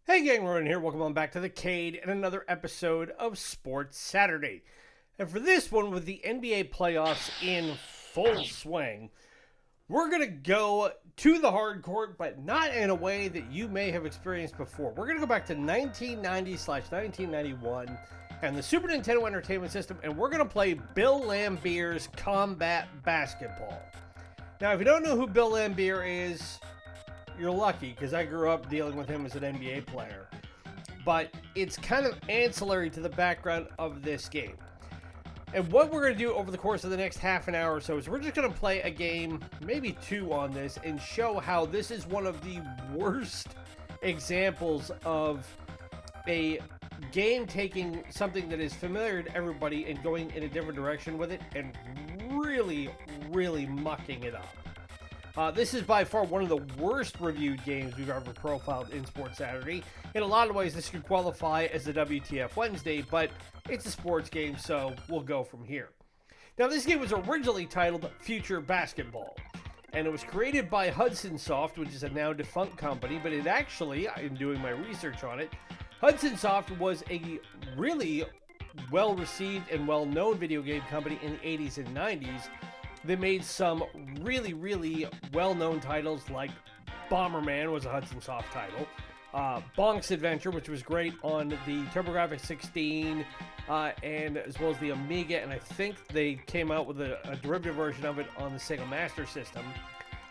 Hey gang, Ronan here. Welcome on back to the Cade and another episode of Sports Saturday. And for this one, with the NBA playoffs in full swing, we're going to go to the hard court, but not in a way that you may have experienced before. We're going to go back to 1990/1991 and the Super Nintendo Entertainment System, and we're going to play Bill Laimbeer's Combat Basketball. Now, if you don't know who Bill Laimbeer is, you're lucky, because I grew up dealing with him as an NBA player. But it's kind of ancillary to the background of this game. And what we're going to do over the course of the next half an hour or so is we're just going to play a game, maybe two on this, and show how this is one of the worst examples of a game taking something that is familiar to everybody and going in a different direction with it and really, really mucking it up. This is by far one of the worst reviewed games we've ever profiled in Sports Saturday. In a lot of ways, this could qualify as the WTF Wednesday, but it's a sports game, so we'll go from here. Now, this game was originally titled Future Basketball, and it was created by Hudson Soft, which is a now defunct company, but it actually, in doing my research on it, Hudson Soft was a really well-received and well-known video game company in the 80s and 90s. They made some really, really well-known titles like Bomberman was a Hudson Soft title. Bonk's Adventure, which was great on the TurboGrafx 16 and as well as the Amiga, and I think they came out with a derivative version of it on the Sega Master System.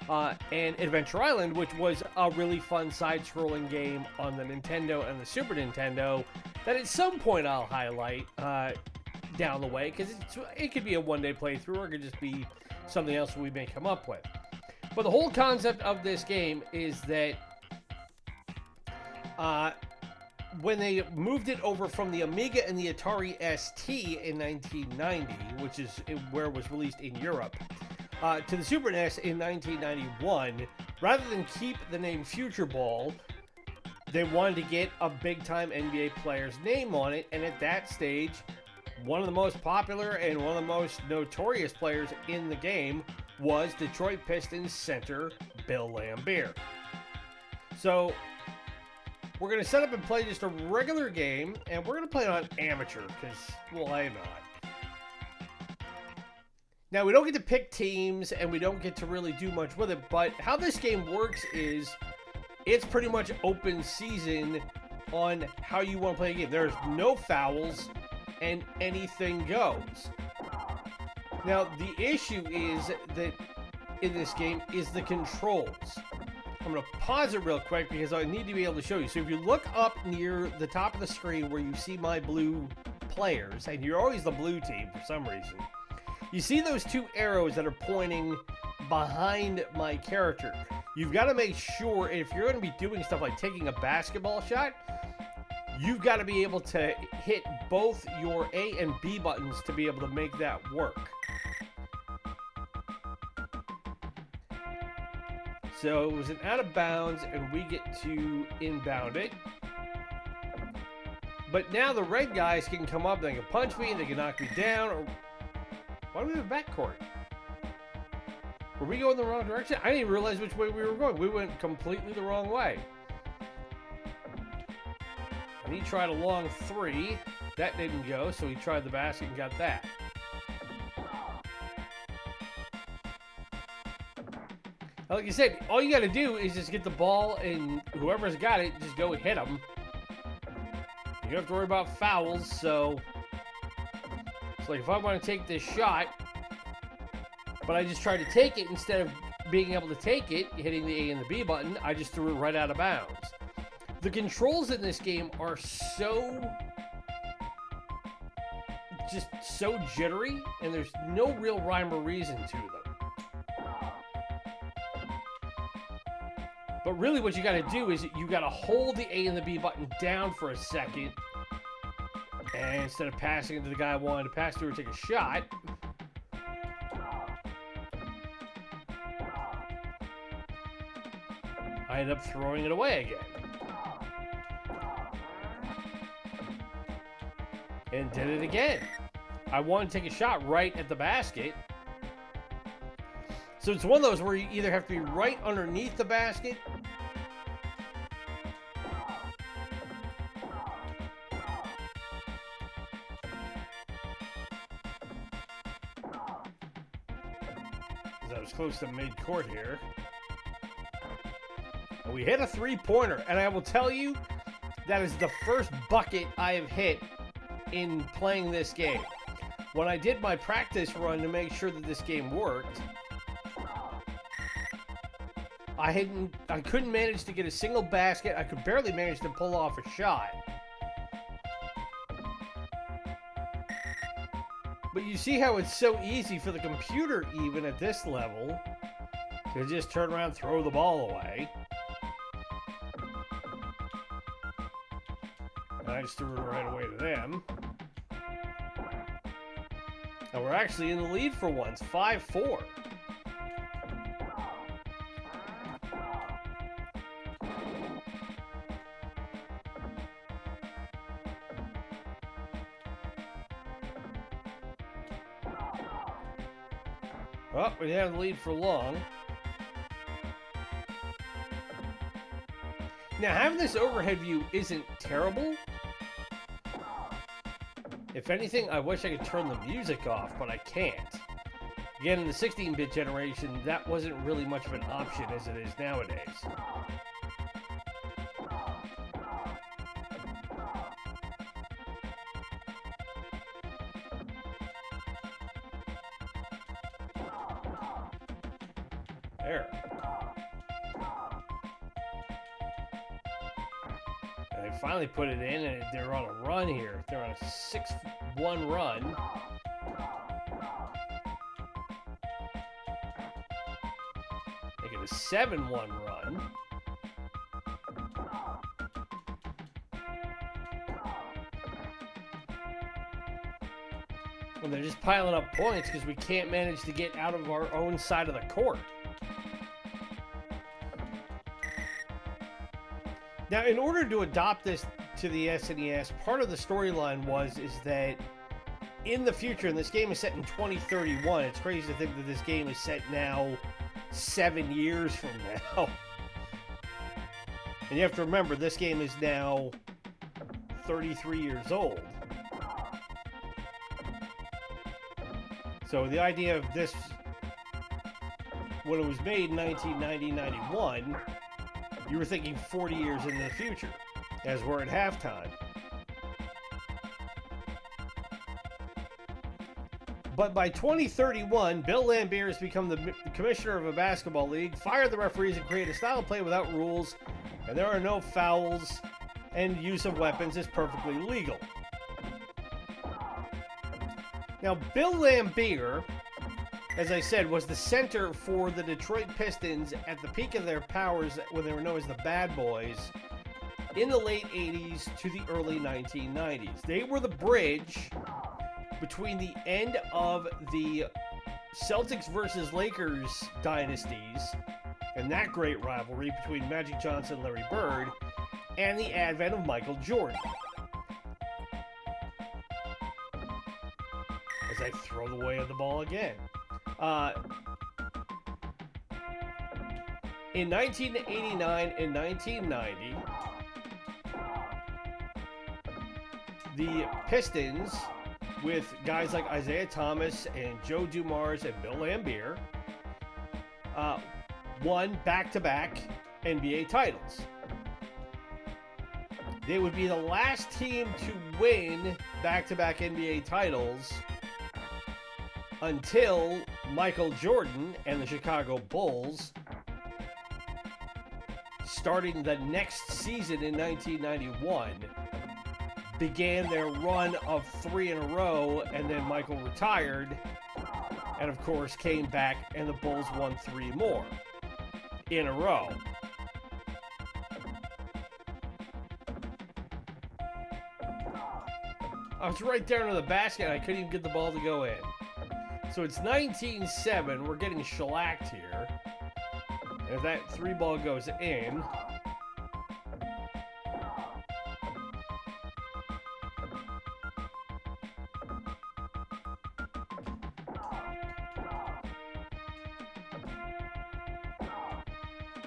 And Adventure Island, which was a really fun side-scrolling game on the Nintendo and the Super Nintendo that at some point I'll highlight down the way, because it could be a one-day playthrough or it could just be something else we may come up with. But the whole concept of this game is that when they moved it over from the Amiga and the Atari ST in 1990, which is where it was released in Europe, to the Super NES in 1991, rather than keep the name Future Ball, they wanted to get a big-time NBA player's name on it, and at that stage, one of the most popular and one of the most notorious players in the game was Detroit Pistons center Bill Laimbeer. So we're going to set up and play just a regular game, and we're going to play it on amateur, because why not? Now, we don't get to pick teams, and we don't get to really do much with it, but how this game works is it's pretty much open season on how you want to play a game. There's no fouls, and anything goes. Now, the issue is that in this game is the controls. I'm going to pause it real quick because I need to be able to show you. So if you look up near the top of the screen where you see my blue players, and you're always the blue team for some reason, you see those two arrows that are pointing behind my character. You've got to make sure, if you're going to be doing stuff like taking a basketball shot, you've got to be able to hit both your A and B buttons to be able to make that work. So it was an out of bounds, and we get to inbound it. But now the red guys can come up, they can punch me, they can knock me down. Or why do we have a backcourt? Were we going the wrong direction? I didn't even realize which way we were going. We went completely the wrong way. And he tried a long three. That didn't go, so he tried the basket and got that. Like I said, all you got to do is just get the ball, and whoever's got it, just go and hit them. You don't have to worry about fouls, so it's like if I want to take this shot, but I just tried to take it instead of being able to take it, hitting the A and the B button, I just threw it right out of bounds. The controls in this game are so jittery, and there's no real rhyme or reason to them. But really what you got to do is you got to hold the A and the B button down for a second, and instead of passing it to the guy I wanted to pass to or take a shot, I ended up throwing it away again. And did it again. I wanted to take a shot right at the basket. So it's one of those where you either have to be right underneath the basket I was close to mid-court here. And we hit a three-pointer, and I will tell you, that is the first bucket I have hit in playing this game. When I did my practice run to make sure that this game worked, I couldn't manage to get a single basket. I could barely manage to pull off a shot. But you see how it's so easy for the computer, even at this level, to just turn around and throw the ball away. And I just threw it right away to them. And we're actually in the lead for once, 5-4. Well, we didn't have the lead for long. Now, having this overhead view isn't terrible. If anything, I wish I could turn the music off, but I can't. Again, in the 16-bit generation, that wasn't really much of an option as it is nowadays. There. And they finally put it in, and they're on a run here. They're on a 6-1 run. They get a 7-1 run. And they're just piling up points because we can't manage to get out of our own side of the court. Now, in order to adopt this to the SNES, part of the storyline is that in the future, and this game is set in 2031, it's crazy to think that this game is set now 7 years from now. And you have to remember, this game is now 33 years old. So the idea of this, when it was made in 1990-91, you were thinking 40 years into the future, as we're at halftime. But by 2031, Bill Laimbeer has become the commissioner of a basketball league, fired the referees, and created a style of play without rules, and there are no fouls, and use of weapons is perfectly legal. Now, Bill Laimbeer, as I said, was the center for the Detroit Pistons at the peak of their powers when they were known as the Bad Boys in the late 80s to the early 1990s. They were the bridge between the end of the Celtics versus Lakers dynasties and that great rivalry between Magic Johnson and Larry Bird and the advent of Michael Jordan. As I throw away the ball again. In 1989 and 1990, the Pistons, with guys like Isaiah Thomas and Joe Dumars and Bill Laimbeer, won back-to-back NBA titles. They would be the last team to win back-to-back NBA titles until Michael Jordan and the Chicago Bulls, starting the next season in 1991, began their run of 3 in a row, and then Michael retired, and of course came back, and the Bulls won 3 more in a row. I was right down to the basket, and I couldn't even get the ball to go in. So it's 19-7. We're getting shellacked here. And if that 3-ball goes in,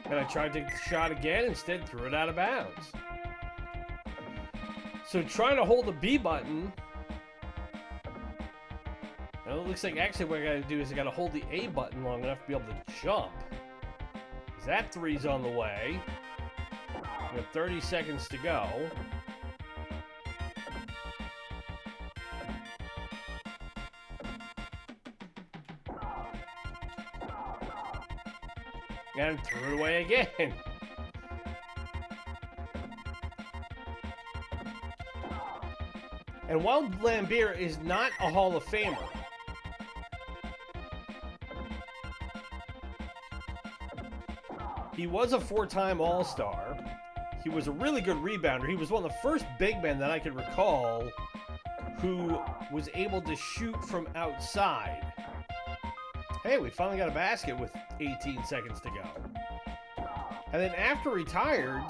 and I tried to take the shot again, instead threw it out of bounds. So trying to hold the B button Now it looks like actually what I gotta do is I gotta hold the A button long enough to be able to jump. Because that 3's on the way. We have 30 seconds to go. And threw it away again. And while Laimbeer is not a Hall of Famer, he was a 4-time All-Star. He was a really good rebounder. He was one of the first big men that I could recall who was able to shoot from outside. Hey, we finally got a basket with 18 seconds to go. And then after retired,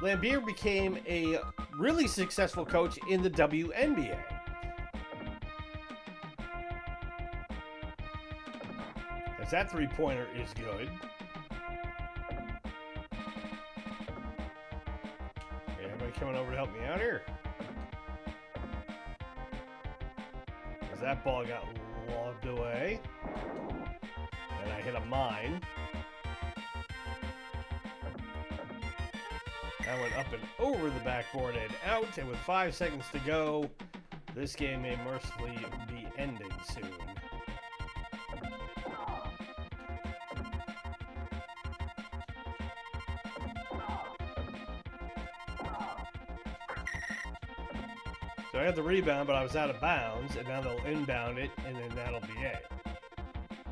Laimbeer became a really successful coach in the WNBA. As that three-pointer is good. Hey, everybody coming over to help me out here. As that ball got lobbed away. And I hit a mine. That went up and over the backboard and out, and with 5 seconds to go, this game may mercifully be ending soon. So I got the rebound, but I was out of bounds, and now they'll inbound it, and then that'll be it.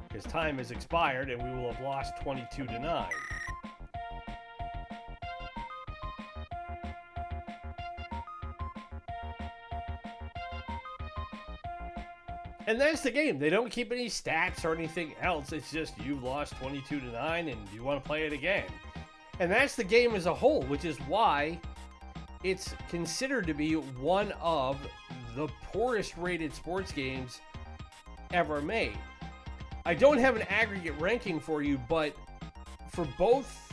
Because time has expired, and we will have lost 22-9. And that's the game. They don't keep any stats or anything else. It's just you've lost 22-9 and you want to play it again. And that's the game as a whole, which is why it's considered to be one of the poorest rated sports games ever made. I don't have an aggregate ranking for you, but for both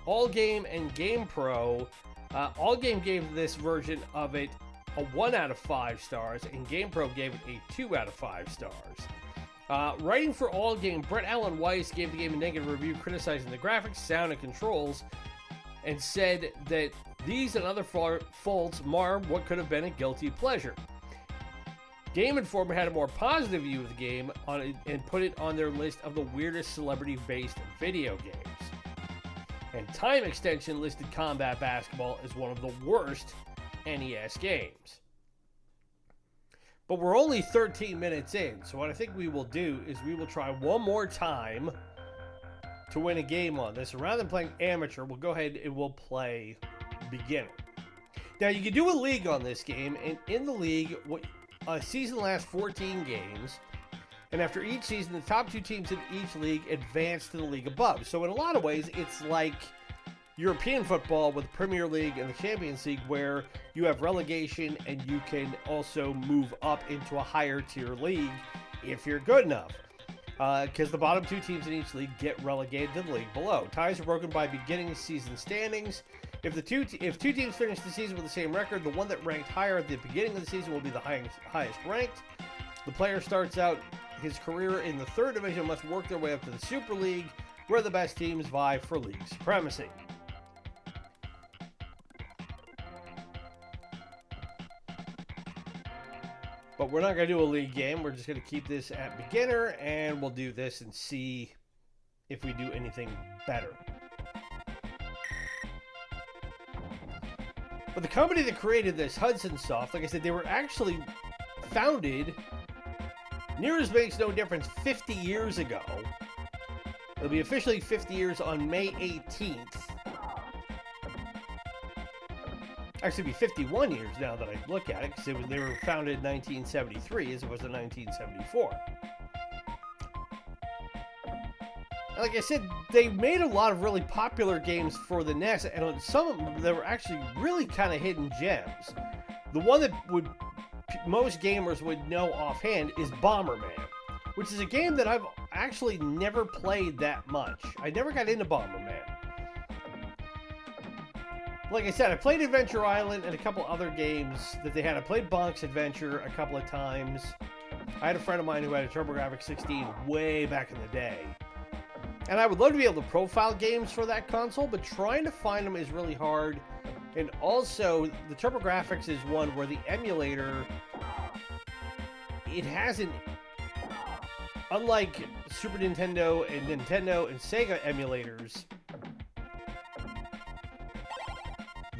All Game and Game Pro, All Game gave this version of it a 1 out of 5 stars, and GamePro gave it a 2 out of 5 stars. Writing for All Game, Brett Allen Weiss gave the game a negative review, criticizing the graphics, sound, and controls, and said that these and other faults mar what could have been a guilty pleasure. Game Informer had a more positive view of the game and put it on their list of the weirdest celebrity-based video games. And Time Extension listed Combat Basketball as one of the worst NES games. But we're only 13 minutes in, so what I think we will do is we will try one more time to win a game on this. And rather than playing amateur, we'll go ahead and we'll play beginner. Now, you can do a league on this game, and in the league, a season lasts 14 games, and after each season, the top 2 teams in each league advance to the league above. So in a lot of ways, it's like European football with the Premier League and the Champions League, where you have relegation and you can also move up into a higher tier league if you're good enough. Because the bottom 2 teams in each league get relegated to the league below. Ties are broken by beginning season standings. If two teams finish the season with the same record, the one that ranked higher at the beginning of the season will be the highest ranked. The player starts out his career in the 3rd division and must work their way up to the Super League, where the best teams vie for league supremacy. But we're not going to do a league game. We're just going to keep this at beginner, and we'll do this and see if we do anything better. But the company that created this, Hudson Soft, like I said, they were actually founded, near as makes no difference, 50 years ago. It'll be officially 50 years on May 18th. Actually, it'll be 51 years now that I look at it, because they were founded in 1973 as opposed to 1974. Like I said, they made a lot of really popular games for the NES, and some of them that were actually really kind of hidden gems. The one that most gamers would know offhand is Bomberman, which is a game that I've actually never played that much. I never got into Bomberman. Like I said, I played Adventure Island and a couple other games that they had. I played Bonk's Adventure a couple of times. I had a friend of mine who had a TurboGrafx 16 way back in the day. And I would love to be able to profile games for that console, but trying to find them is really hard. And also, the TurboGrafx is one where the emulator, it hasn't, unlike Super Nintendo and Sega emulators,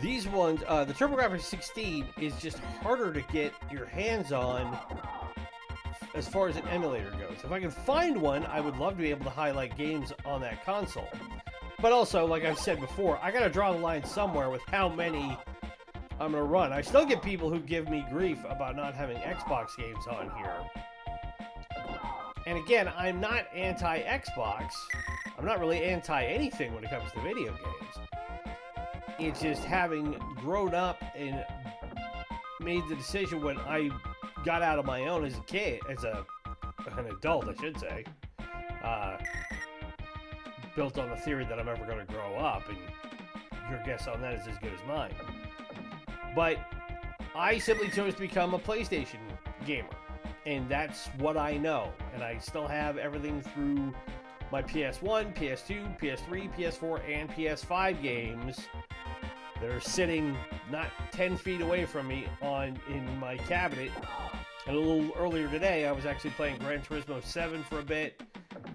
these ones, the TurboGrafx 16 is just harder to get your hands on as far as an emulator goes. If I can find one, I would love to be able to highlight games on that console. But also, like I've said before, I gotta draw the line somewhere with how many I'm gonna run. I still get people who give me grief about not having Xbox games on here. And again, I'm not anti-Xbox. I'm not really anti-anything when it comes to video games. It's just having grown up and made the decision when I got out of my own as a kid, as an adult, I should say, built on the theory that I'm ever going to grow up, and your guess on that is as good as mine. But I simply chose to become a PlayStation gamer, and that's what I know. And I still have everything through my PS1, PS2, PS3, PS4, and PS5 games that are sitting not 10 feet away from me in my cabinet. And a little earlier today, I was actually playing Gran Turismo 7 for a bit,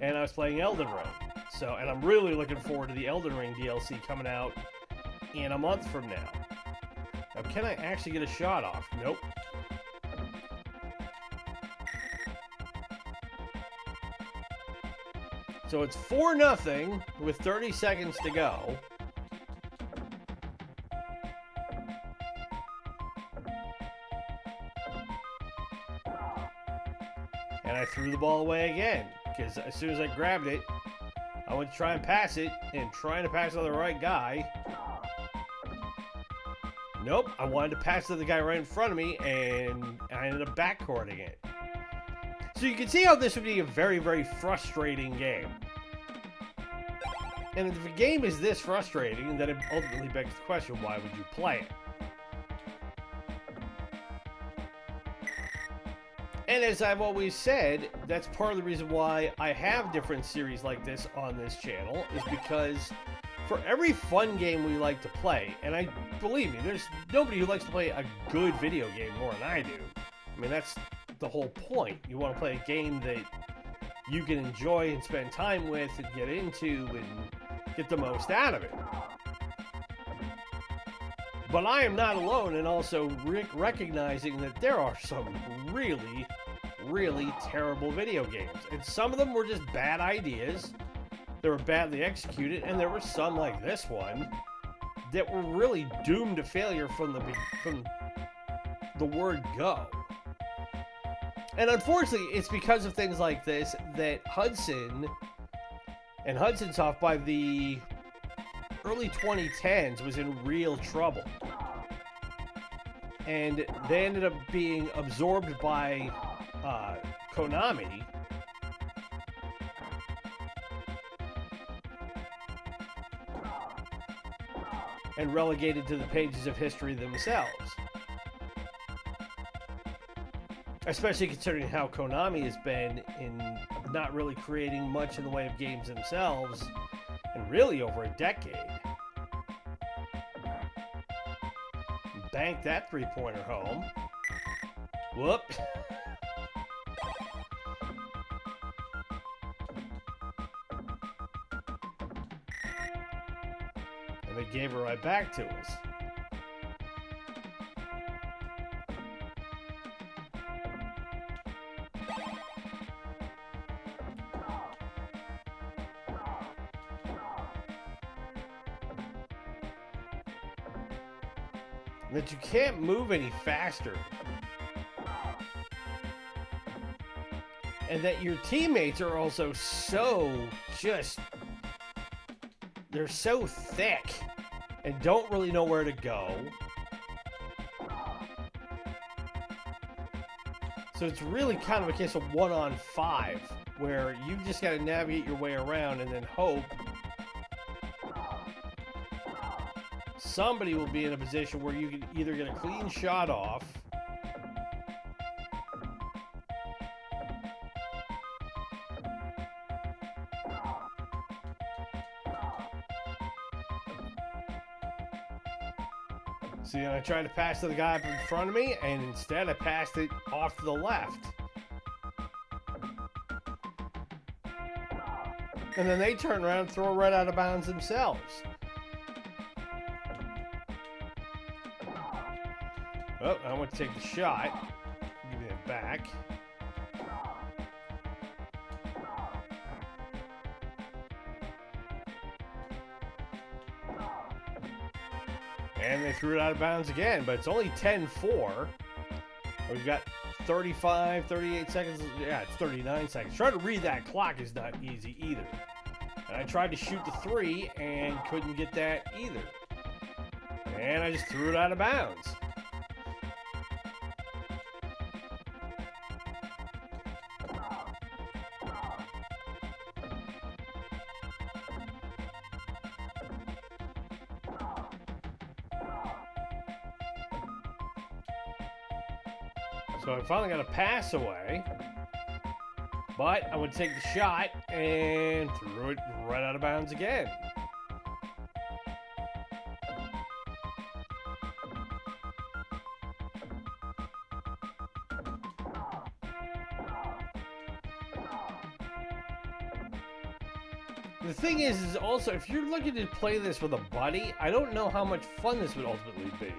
and I was playing Elden Ring. And I'm really looking forward to the Elden Ring DLC coming out in a month from now. Now, can I actually get a shot off? Nope. So it's 4-0 with 30 seconds to go. And I threw the ball away again, because as soon as I grabbed it, I went to try and pass it, and trying to pass it to the right guy. Nope, I wanted to pass it to the guy right in front of me, and I ended up backcourting it. So you can see how this would be a very, very frustrating game. And if a game is this frustrating, then it ultimately begs the question, why would you play it? And as I've always said, that's part of the reason why I have different series like this on this channel, is because for every fun game we like to play, and believe me, there's nobody who likes to play a good video game more than I do. I mean, that's the whole point. You want to play a game that you can enjoy and spend time with and get into and get the most out of it. But I am not alone in also recognizing that there are some really, really terrible video games. And some of them were just bad ideas. They were badly executed. And there were some, like this one, that were really doomed to failure from the word go. And unfortunately, it's because of things like this that Hudson and Hudson Soft by the early 2010s was in real trouble. And they ended up being absorbed by Konami. And relegated to the pages of history themselves. Especially considering how Konami has been in not really creating much in the way of games themselves in really over a decade. Bank that three-pointer home. Whoop. And they gave her right back to us. That you can't move any faster. And that your teammates are also they're so thick and don't really know where to go. So it's really kind of a case of 1-on-5 where you just got to navigate your way around and then hope somebody will be in a position where you can either get a clean shot off See, and I tried to pass to the guy up in front of me, and instead I passed it off to the left. And then they turn around and throw it right out of bounds themselves. Oh, I want to take the shot. Give me it back. And they threw it out of bounds again, but it's only 10-4. We've got 35, 38 seconds. Yeah, it's 39 seconds. Trying to read that clock is not easy either. And I tried to shoot the 3 and couldn't get that either. And I just threw it out of bounds. So I finally got a pass away, but I would take the shot and threw it right out of bounds again. The thing is also, if you're looking to play this with a buddy, I don't know how much fun this would ultimately be.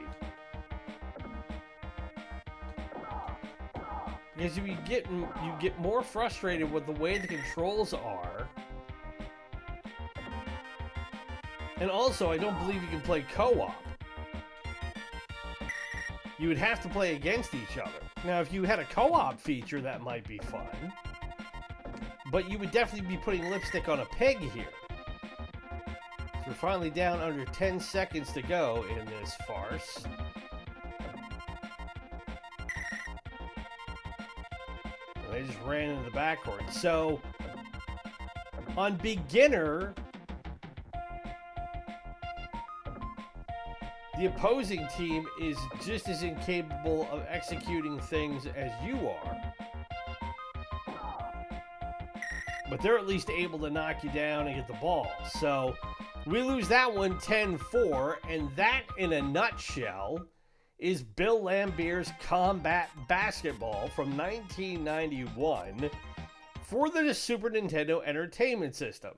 Because you get more frustrated with the way the controls are. And also, I don't believe you can play co-op. You would have to play against each other. Now, if you had a co-op feature, that might be fun. But you would definitely be putting lipstick on a pig here. So we're finally down under 10 seconds to go in this farce. They just ran into the backcourt. So, on beginner, the opposing team is just as incapable of executing things as you are. But they're at least able to knock you down and get the ball. So, we lose that one 10-4, and that, in a nutshell, is Bill Laimbeer's Combat Basketball from 1991 for the Super Nintendo Entertainment System.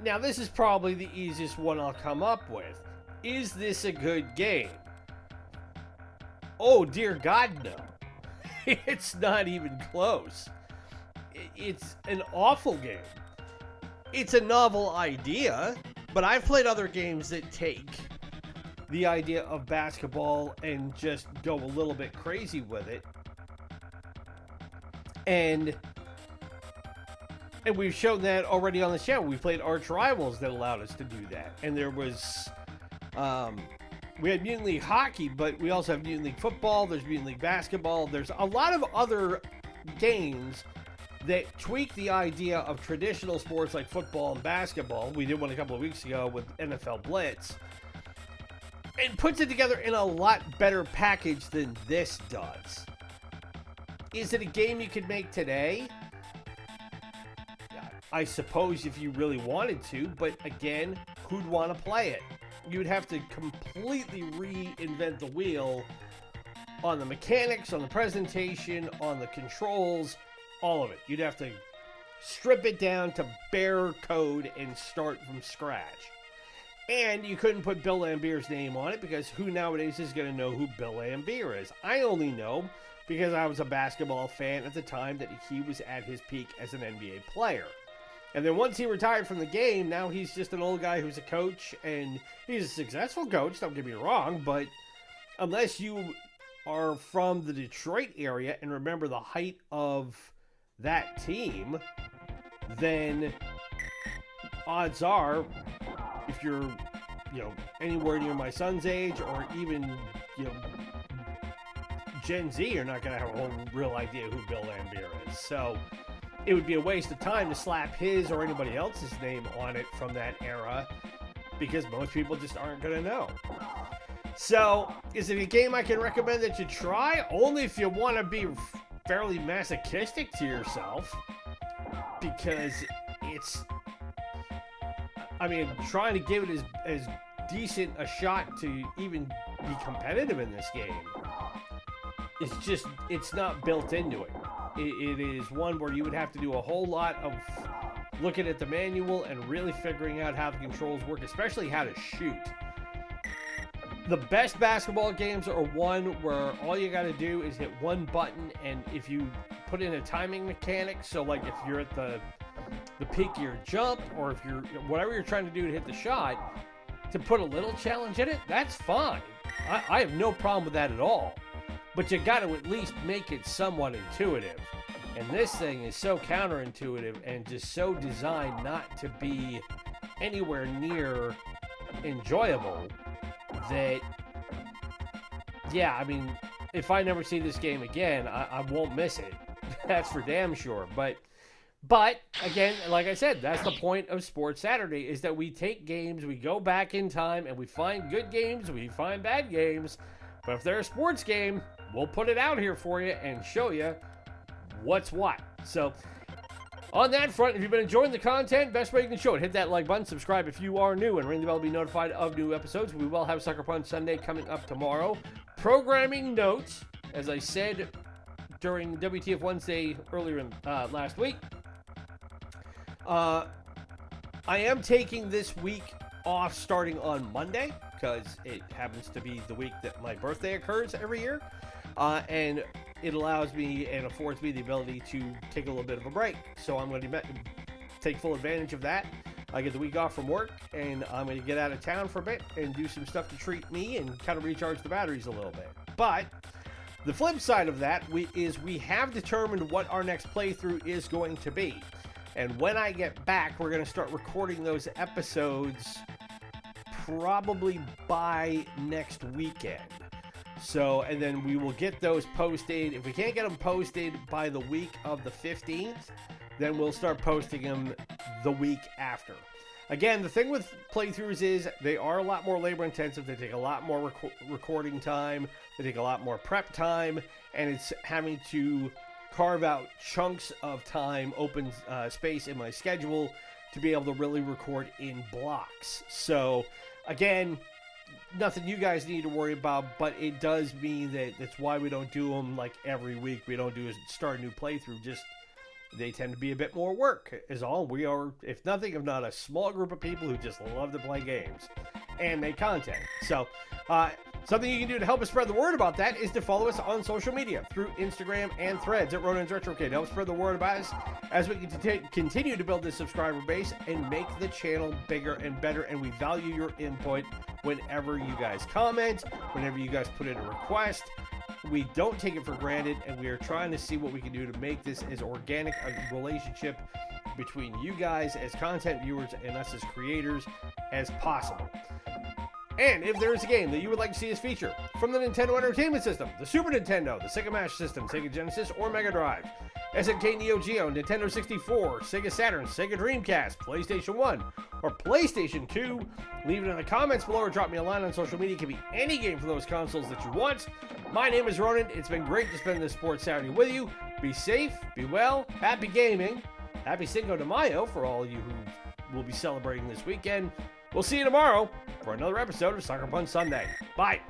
Now, this is probably the easiest one I'll come up with. Is this a good game? Oh, dear God, no. It's not even close. It's an awful game. It's a novel idea, but I've played other games that take the idea of basketball and just go a little bit crazy with it. And we've shown that already on the channel. We played Arch Rivals that allowed us to do that. And there was, we had Mutant League Hockey, but we also have Mutant League Football. There's Mutant League Basketball. There's a lot of other games that tweak the idea of traditional sports like football and basketball. We did one a couple of weeks ago with NFL Blitz. And puts it together in a lot better package than this does. Is it a game you could make today? I suppose if you really wanted to, but again, who'd want to play it? You'd have to completely reinvent the wheel on the mechanics, on the presentation, on the controls, all of it. You'd have to strip it down to bare code and start from scratch. And you couldn't put Bill Laimbeer's name on it because who nowadays is going to know who Bill Laimbeer is? I only know because I was a basketball fan at the time that he was at his peak as an NBA player. And then once he retired from the game, now he's just an old guy who's a coach, and he's a successful coach, don't get me wrong, but unless you are from the Detroit area and remember the height of that team, then odds are, if you're, anywhere near my son's age or even, Gen Z, you're not going to have a whole real idea who Bill Laimbeer is. So it would be a waste of time to slap his or anybody else's name on it from that era because most people just aren't going to know. So is it a game I can recommend that you try? Only if you want to be fairly masochistic to yourself, because it's, trying to give it as decent a shot to even be competitive in this game. It's not built into it. It is one where you would have to do a whole lot of looking at the manual and really figuring out how the controls work, especially how to shoot. The best basketball games are one where all you got to do is hit one button, and if you put in a timing mechanic, so like if you're at the peak of your jump, or if you're whatever you're trying to do to hit the shot, to put a little challenge in it, that's fine. I have no problem with that at all. But you got to at least make it somewhat intuitive. And this thing is so counterintuitive and just so designed not to be anywhere near enjoyable that, yeah, I mean, if I never see this game again, I won't miss it. That's for damn sure. But again, like I said, that's the point of Sports Saturday, is that we take games, we go back in time, and we find good games, we find bad games. But if they're a sports game, we'll put it out here for you and show you what's what. So, on that front, if you've been enjoying the content, best way you can show it, hit that like button, subscribe if you are new, and ring the bell to be notified of new episodes. We will have Sucker Punch Sunday coming up tomorrow. Programming notes, as I said during WTF Wednesday earlier in last week, I am taking this week off starting on Monday, because it happens to be the week that my birthday occurs every year, and it allows me and affords me the ability to take a little bit of a break. So I'm going to take full advantage of that. I get the week off from work, and I'm going to get out of town for a bit and do some stuff to treat me and kind of recharge the batteries a little bit. But the flip side of that is we have determined what our next playthrough is going to be. And when I get back, we're going to start recording those episodes probably by next weekend. So, and then we will get those posted. If we can't get them posted by the week of the 15th, then we'll start posting them the week after. Again, the thing with playthroughs is they are a lot more labor intensive. They take a lot more recording time. They take a lot more prep time. And it's having to carve out chunks of time, open space in my schedule to be able to really record in blocks. So, again, nothing you guys need to worry about, but it does mean that that's why we don't do them like every week. We don't do is start a new playthrough. Just they tend to be a bit more work is all. We are, if nothing, if not a small group of people who just love to play games and make content. So something you can do to help us spread the word about that is to follow us on social media through Instagram and Threads at Ronin's RetroCade. Help spread the word about us as we continue to build this subscriber base and make the channel bigger and better. And we value your input whenever you guys comment, whenever you guys put in a request. We don't take it for granted, and we are trying to see what we can do to make this as organic a relationship between you guys as content viewers and us as creators as possible. And if there is a game that you would like to see us feature from the Nintendo Entertainment System, the Super Nintendo, the Sega Master System, Sega Genesis, or Mega Drive, SNK Neo-Geo, Nintendo 64, Sega Saturn, Sega Dreamcast, PlayStation 1, or PlayStation 2, leave it in the comments below or drop me a line on social media. It can be any game for those consoles that you want. My name is Ronin. It's been great to spend this Sports Saturday with you. Be safe, be well, happy gaming, happy Cinco de Mayo for all of you who will be celebrating this weekend. We'll see you tomorrow for another episode of Sucker Punch Sunday. Bye.